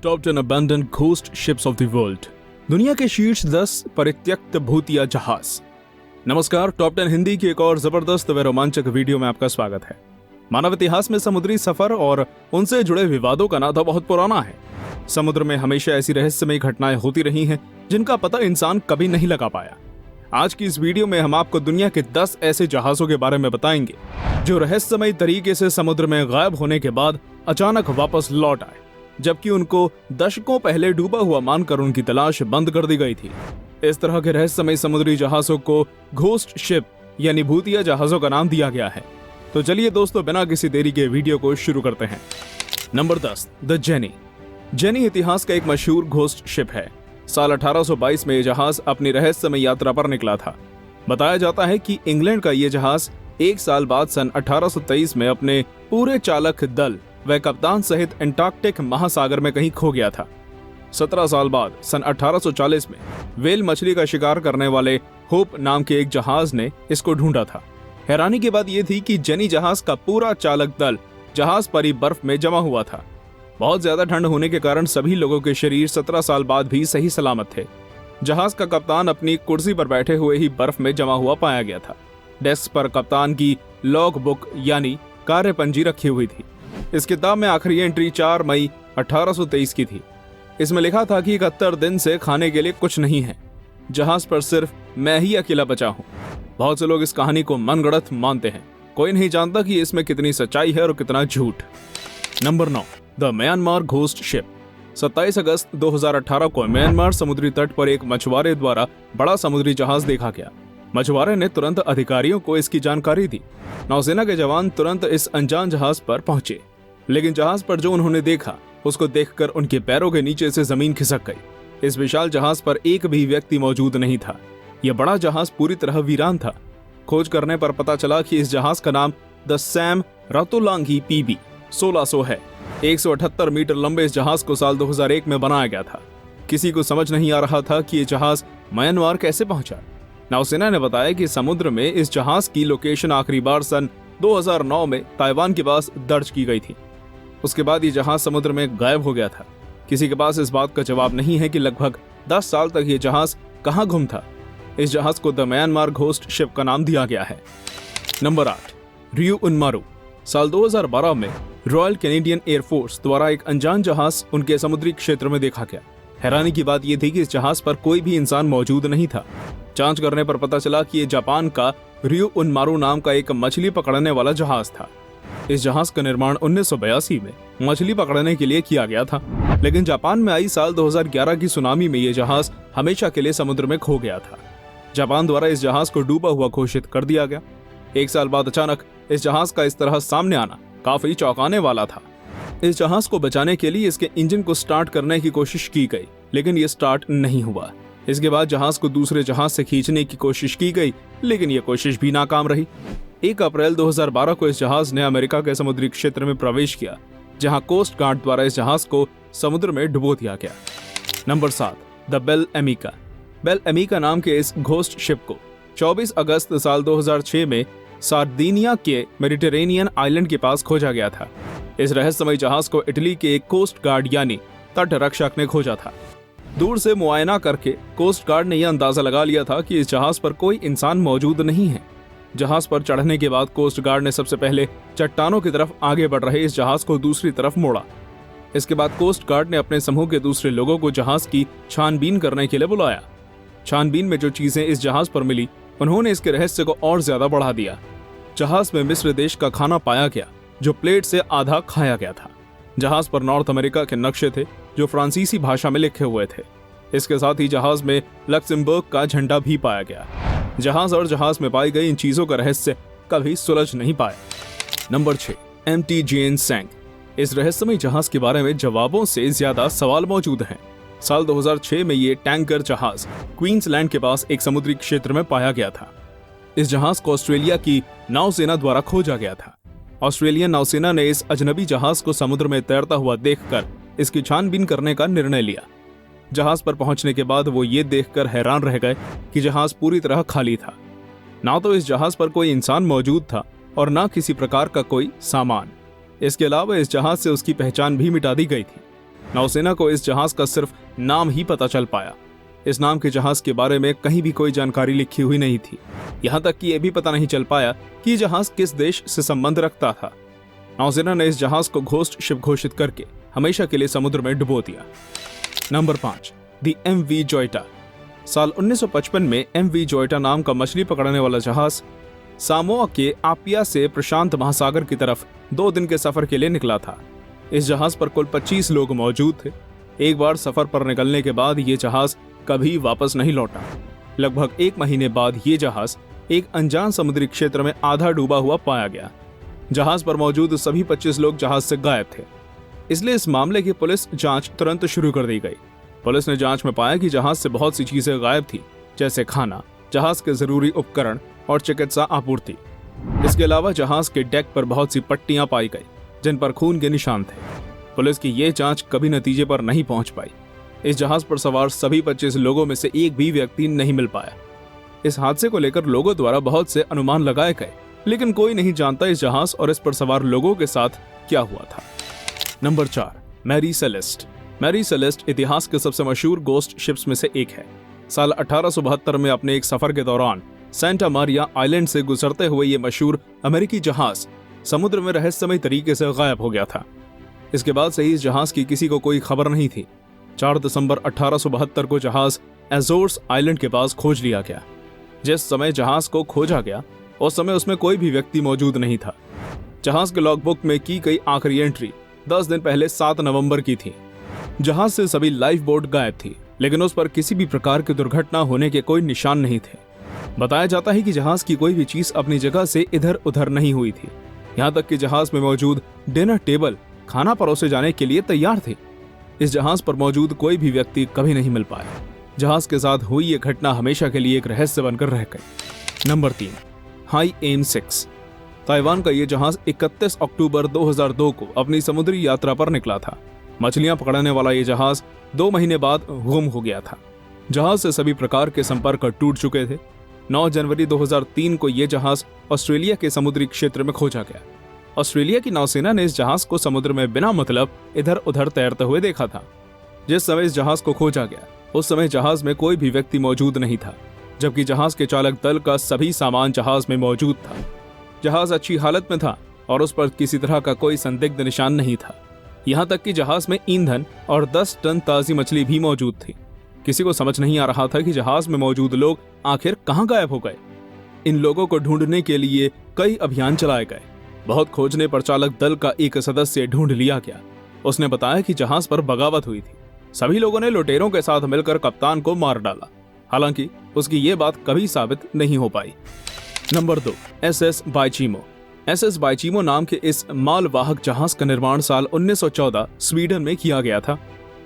Top 10 abandoned ghost ships of the world. दुनिया के शीर्ष 10 परित्यक्त भूतिया जहाज। नमस्कार, टॉप 10 हिंदी की एक और जबरदस्त व रोमांचक वीडियो में आपका स्वागत है। मानव इतिहास में समुद्री सफर और उनसे जुड़े विवादों का नाता बहुत पुराना है। समुद्र में हमेशा ऐसी रहस्यमयी घटनाएं होती रही हैं जिनका पता इंसान कभी नहीं लगा पाया। आज की इस वीडियो में हम आपको दुनिया के 10 ऐसे जहाजों के बारे में बताएंगे जो रहस्यमयी तरीके से समुद्र में गायब होने के बाद अचानक वापस लौट आए, जबकि उनको दशकों पहले डूबा हुआ मानकर उनकी तलाश बंद कर दी गई थी। इस तरह के रहस्यमयी समुद्री जहाजों को घोस्ट शिप यानी भूतिया जहाजों का नाम दिया गया है। तो चलिए दोस्तों, बिना किसी देरी के वीडियो को शुरू करते हैं। Number 10, the jenny. जेनी इतिहास का एक मशहूर घोस्ट शिप है। साल 1822 में यह जहाज अपनी रहस्यमय यात्रा पर निकला था। बताया जाता है कि इंग्लैंड का यह जहाज एक साल बाद सन 1823 में अपने पूरे चालक दल व कप्तान सहित एंटार्कटिक महासागर में कहीं खो गया था। 17 साल बाद सन 1840 में व्हेल मछली का शिकार करने वाले होप नाम के एक जहाज ने इसको ढूंढा था। हैरानी की बात यह थी कि जेनी जहाज का पूरा चालक दल जहाज पर ही बर्फ में जमा हुआ था। बहुत ज्यादा ठंड होने के कारण सभी लोगों के शरीर 17 साल बाद भी सही सलामत थे। जहाज का कप्तान अपनी कुर्सी पर बैठे हुए ही बर्फ में जमा हुआ पाया गया था। डेस्क पर कप्तान की लॉग बुक यानी कार्य पंजी रखी हुई थी। इस किताब में आखिरी एंट्री 4 मई 1823 की थी। इसमें लिखा था कि 71 दिन से खाने के लिए कुछ नहीं है, जहाज पर सिर्फ मैं ही अकेला बचा हूँ। बहुत से लोग इस कहानी को मनगढ़ंत मानते हैं। कोई नहीं जानता कि इसमें कितनी सच्चाई है और कितना झूठ। Number 9, the Myanmar ghost ship. 27 अगस्त 2018 को म्यांमार समुद्री तट पर एक मछुआरे द्वारा बड़ा समुद्री जहाज देखा गया। मछुआरे ने तुरंत अधिकारियों को इसकी जानकारी दी। नौसेना के जवान तुरंत इस अनजान जहाज पर पहुंचे, लेकिन जहाज पर जो उन्होंने देखा उसको देखकर उनके पैरों के नीचे से जमीन खिसक गई। इस विशाल जहाज पर एक भी व्यक्ति मौजूद नहीं था। यह बड़ा जहाज पूरी तरह वीरान था। खोज करने पर पता चला कि इस जहाज का नाम द सैम रातोलांगी पीबी 1600 है। 178 मीटर लंबे इस जहाज को साल 2001 में बनाया गया था। किसी को समझ नहीं आ रहा था कि यह जहाज म्यांमार कैसे पहुंचा। नौसेना ने बताया कि समुद्र में इस जहाज की लोकेशन आखिरी बार सन 2009 में ताइवान के पास दर्ज की गई थी। उसके बाद ये जहाज समुद्र में गायब हो गया था। किसी के पास इस बात का जवाब नहीं है कि लगभग 10 साल तक ये जहाज कहां गुम था। इस जहाज को द म्यांमार घोस्ट शिप का नाम दिया गया है। नंबर 8, रियू उनमारू। साल 2012 में रॉयल कैनेडियन एयरफोर्स द्वारा एक अनजान जहाज उनके समुद्री क्षेत्र में देखा गया। हैरानी की बात यह थी कि इस जहाज पर कोई भी इंसान मौजूद नहीं था। जांच करने पर पता चला कि यह जापान का रियू उनमारू नाम का एक मछली पकड़ने वाला जहाज था। इस जहाज का निर्माण 1982 में मछली पकड़ने के लिए किया गया था, लेकिन जापान में आई साल 2011 की सुनामी में यह जहाज हमेशा के लिए समुद्र में खो गया था। जापान द्वारा इस जहाज को डूबा हुआ घोषित कर दिया गया। एक साल बाद अचानक इस जहाज का इस तरह सामने आना काफी चौंकाने वाला था। इस जहाज को बचाने के लिए इसके इंजन को स्टार्ट करने की कोशिश की गई, लेकिन ये स्टार्ट नहीं हुआ। इसके बाद जहाज को दूसरे जहाज से खींचने की कोशिश की गई, लेकिन यह कोशिश भी नाकाम रही। 1 अप्रैल 2012 को इस जहाज ने अमेरिका के समुद्री क्षेत्र में प्रवेश किया, जहां कोस्ट गार्ड द्वारा इस जहाज को समुद्र में डुबो दिया गया। Number 7, the Bel Amica. Bel Amica नाम के इस घोस्ट शिप को 24 अगस्त साल 2006 में सार्दिनिया के मेडिटेरेनियन आइलैंड के पास खोजा गया था। इस रहस्यमय जहाज को इटली के एक कोस्ट गार्ड यानी तट रक्षक ने खोजा था। दूर से मुआयना करके कोस्ट गार्ड ने यह अंदाजा लगा लिया था कि इस जहाज पर कोई इंसान मौजूद नहीं है। जहाज पर चढ़ने के बाद कोस्ट गार्ड ने सबसे पहले चट्टानों की तरफ आगे बढ़ रहे इस जहाज को दूसरी तरफ मोड़ा। इसके बाद कोस्ट गार्ड ने अपने समूह के दूसरे लोगों को जहाज की छानबीन करने के लिए बुलाया। छानबीन में जो चीजें इस जहाज पर मिली, उन्होंने इसके रहस्य को और ज्यादा बढ़ा दिया। जहाज में मिस्र देश का खाना पाया गया, जो प्लेट से आधा खाया गया था। जहाज पर नॉर्थ अमेरिका के नक्शे थे, जो फ्रांसीसी भाषा में लिखे हुए थे। इसके साथ ही जहाज में लक्समबर्ग का झंडा भी पाया गया। जहाज और जहाज में पाई गई इन चीजों का रहस्य कभी सुलझ नहीं पाया। Number 6, MT Jane Sang। इस रहस्यमय जहाज के बारे में जवाबों से ज्यादा सवाल मौजूद हैं। साल 2006 में ये टैंकर जहाज क्वींसलैंड के पास एक समुद्री क्षेत्र में पाया गया था। इस जहाज को ऑस्ट्रेलिया की नौसेना द्वारा खोजा गया था। ऑस्ट्रेलियन नौसेना ने इस अजनबी जहाज को समुद्र में तैरता हुआ देखकर इसकी छानबीन करने का निर्णय लिया। जहाज पर पहुंचने के बाद वो ये देखकर हैरान रह गए कि जहाज पूरी तरह खाली था। ना तो इस जहाज पर कोई इंसान मौजूद था और ना किसी प्रकार का कोई सामान। इसके अलावा इस जहाज से उसकी पहचान भी मिटा दी गई थी। नौसेना को इस जहाज का सिर्फ नाम ही पता चल पाया। इस नाम के जहाज के बारे में कहीं भी कोई जानकारी लिखी हुई नहीं थी। यहाँ तक कि यह भी पता नहीं चल पाया कि यह जहाज किस देश से संबंध रखता था। नौसेना ने इस जहाज को घोस्ट शिप घोषित करके हमेशा के लिए समुद्र में डुबो दिया। नंबर 5, दी MV जोइटा। साल 1955 में MV जोइटा नाम का मछली पकड़ने वाला जहाज सामोआ के आपिया से प्रशांत महासागर की तरफ 2 दिन के सफर के लिए निकला था। इस जहाज पर कुल 25 लोग मौजूद थे। एक बार सफर पर निकलने के बाद ये जहाज कभी वापस नहीं लौटा। लगभग 1 महीने बाद ये जहाज एक अनजान समुद्री क्षेत्र में आधा डूबा हुआ पाया गया। जहाज पर मौजूद सभी 25 लोग जहाज से गायब थे। इसलिए इस मामले की पुलिस जांच तुरंत शुरू कर दी गई। पुलिस ने जांच में पाया कि जहाज से बहुत सी चीजें गायब थी, जैसे खाना, जहाज के जरूरी उपकरण और चिकित्सा आपूर्ति। इसके अलावा जहाज के डेक पर बहुत सी पट्टियां पाई गई जिन पर खून के निशान थे। पुलिस की यह जांच कभी नतीजे पर नहीं पहुंच पाई। इस जहाज पर सवार सभी 25 लोगों में से एक भी व्यक्ति नहीं मिल पाया। इस हादसे को लेकर लोगों द्वारा बहुत से अनुमान लगाए गए, लेकिन कोई नहीं जानता इस जहाज और इस पर सवार लोगों के साथ क्या हुआ था। Number 4, Mary Celeste. Mary Celeste इतिहास के सबसे मशहूर गोस्ट शिप्स में से एक है। साल 1872 में अपने एक सफर के दौरान सेंटा मारिया आइलैंड से गुजरते हुए ये मशहूर अमेरिकी जहाज समुद्र में रहस्यमय तरीके से गायब हो गया था। इसके बाद से ही इस जहाज की किसी को कोई खबर नहीं थी। 4 दिसंबर 1872 को जहाज एज़ोर्स आइलैंड के पास खोज लिया गया। जिस समय जहाज को खोजा गया उस समय उसमें कोई भी व्यक्ति मौजूद नहीं था। जहाज के लॉगबुक में की गई आखिरी एंट्री 10 दिन पहले 7 नवंबर की थी। जहाज से सभी लाइफ बोट गायब थी, लेकिन उस पर किसी भी प्रकार की दुर्घटना होने के कोई निशान नहीं थे। बताया जाता है कि जहाज की कोई भी चीज अपनी जगह से इधर उधर नहीं हुई थी। यहाँ तक कि जहाज में मौजूद डिनर टेबल खाना परोसे जाने के लिए तैयार थे। इस जहाज पर मौजूद कोई भी व्यक्ति कभी नहीं मिल पाया। जहाज के साथ हुई ये घटना हमेशा के लिए एक रहस्य बनकर रह गई। Number 3, high M 6। ताइवान का ये जहाज 31 अक्टूबर 2002 को अपनी समुद्री यात्रा पर निकला था। मछलियां पकड़ने वाला ये जहाज 2 महीने बाद गुम हो गया था। जहाज से सभी प्रकार के संपर्क टूट चुके थे। 9 जनवरी 2003 को यह जहाज ऑस्ट्रेलिया के समुद्री क्षेत्र में खोजा गया। ऑस्ट्रेलिया की नौसेना ने इस जहाज को समुद्र में बिना मतलब इधर उधर तैरते हुए देखा था। जिस समय इस जहाज को खोजा गया उस समय जहाज में कोई भी व्यक्ति मौजूद नहीं था, जबकि जहाज के चालक दल का सभी सामान जहाज में मौजूद था। जहाज अच्छी हालत में था और उस पर किसी तरह का कोई संदिग्ध निशान नहीं था। यहाँ तक कि जहाज में ईंधन और 10 टन ताजी मछली भी मौजूद थी। किसी को समझ नहीं आ रहा था कि जहाज में मौजूद लोग आखिर कहां गायब हो गए। इन लोगों को ढूंढने के लिए कई अभियान चलाए गए। बहुत खोजने पर चालक दल का एक सदस्य ढूंढ लिया गया। उसने बताया कि जहाज पर बगावत हुई थी। सभी लोगों ने लुटेरों के साथ मिलकर कप्तान को मार डाला। हालांकि उसकी ये बात कभी साबित नहीं हो पाई। Number 2, SS Baychimo. SS Baychimo नाम के इस मालवाहक जहाज का निर्माण साल 1914 स्वीडन में किया गया था।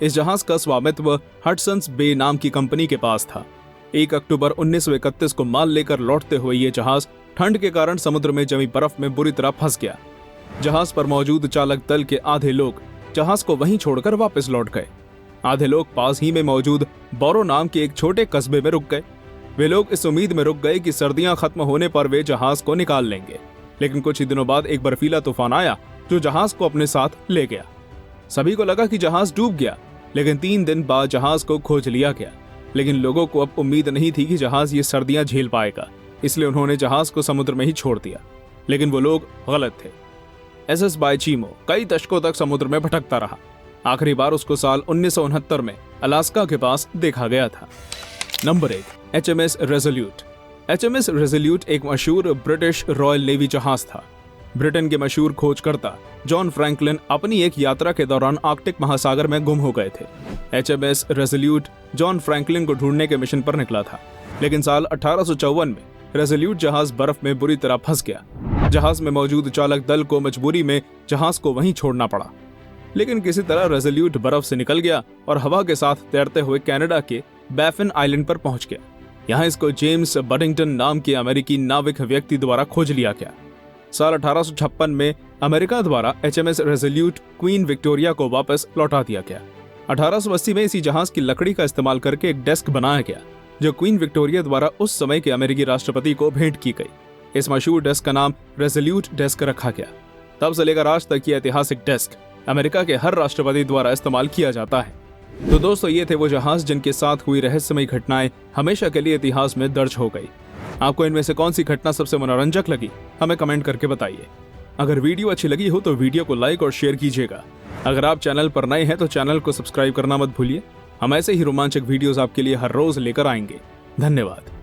इस जहाज का स्वामित्व हडसन्स बे नाम की कंपनी के पास था। 1 अक्टूबर 1931 को माल लेकर लौटते हुए ये जहाज ठंड के कारण समुद्र में जमी बर्फ में बुरी तरह फंस गया। जहाज पर मौजूद चालक दल के आधे लोग जहाज को वहीं छोड़कर वापस लौट गए। आधे लोग पास ही में मौजूद बोरो नाम के एक छोटे कस्बे में रुक गए। वे लोग इस उम्मीद में रुक गए कि सर्दियां खत्म होने पर वे जहाज को निकाल लेंगे, लेकिन कुछ ही दिनों बाद एक बर्फीला तूफान आया जो जहाज को अपने साथ ले गया। सभी को लगा कि जहाज डूब गया, लेकिन 3 दिन बाद जहाज को खोज लिया गया। लेकिन लोगों को अब उम्मीद नहीं थी कि जहाज ये सर्दियां झेल पाएगा, इसलिए उन्होंने जहाज को समुद्र में ही छोड़ दिया। लेकिन वो लोग गलत थे। SS बाइचीमो कई दशकों तक समुद्र में भटकता रहा। आखिरी बार उसको साल 1969 में अलास्का के पास देखा गया था। Number 1, HMS resolute. HMS resolute एक मशहूर ब्रिटिश रॉयल नेवी जहाज था। ब्रिटेन के मशहूर खोजकर्ता जॉन फ्रैंकलिन अपनी एक यात्रा के दौरान आर्कटिक महासागर में गुम हो गए थे। HMS रेजोल्यूट जॉन फ्रैंकलिन को ढूंढने के मिशन पर निकला था, लेकिन साल 1854 में रेजोल्यूट जहाज बर्फ में बुरी तरह फंस गया। जहाज में मौजूद चालक दल को मजबूरी में जहाज को वहीं छोड़ना पड़ा, लेकिन किसी तरह रेजोल्यूट बर्फ से निकल गया और हवा के साथ तैरते हुए कनाडा के बैफिन आइलैंड पर पहुंच गया। यहाँ इसको जेम्स बडिंगटन नाम के अमेरिकी नाविक व्यक्ति द्वारा खोज लिया गया। साल 1856 में अमेरिका द्वारा HMS रेजोल्यूट क्वीन विक्टोरिया को वापस लौटा दिया गया। 1880 में इसी जहाज की लकड़ी का इस्तेमाल करके एक डेस्क बनाया गया, जो क्वीन विक्टोरिया द्वारा उस समय के अमेरिकी राष्ट्रपति को भेंट की गई। इस मशहूर डेस्क का नाम रेजोल्यूट डेस्क रखा गया। तब से लेकर आज तक ये ऐतिहासिक डेस्क अमेरिका के हर राष्ट्रपति द्वारा इस्तेमाल किया जाता है। तो दोस्तों, ये थे वो जहाज जिनके साथ हुई रहस्यमयी घटनाएं हमेशा के लिए इतिहास में दर्ज हो गई। आपको इनमें से कौन सी घटना सबसे मनोरंजक लगी, हमें कमेंट करके बताइए। अगर वीडियो अच्छी लगी हो तो वीडियो को लाइक और शेयर कीजिएगा। अगर आप चैनल पर नए हैं तो चैनल को सब्सक्राइब करना मत भूलिए। हम ऐसे ही रोमांचक वीडियोस आपके लिए हर रोज लेकर आएंगे। धन्यवाद।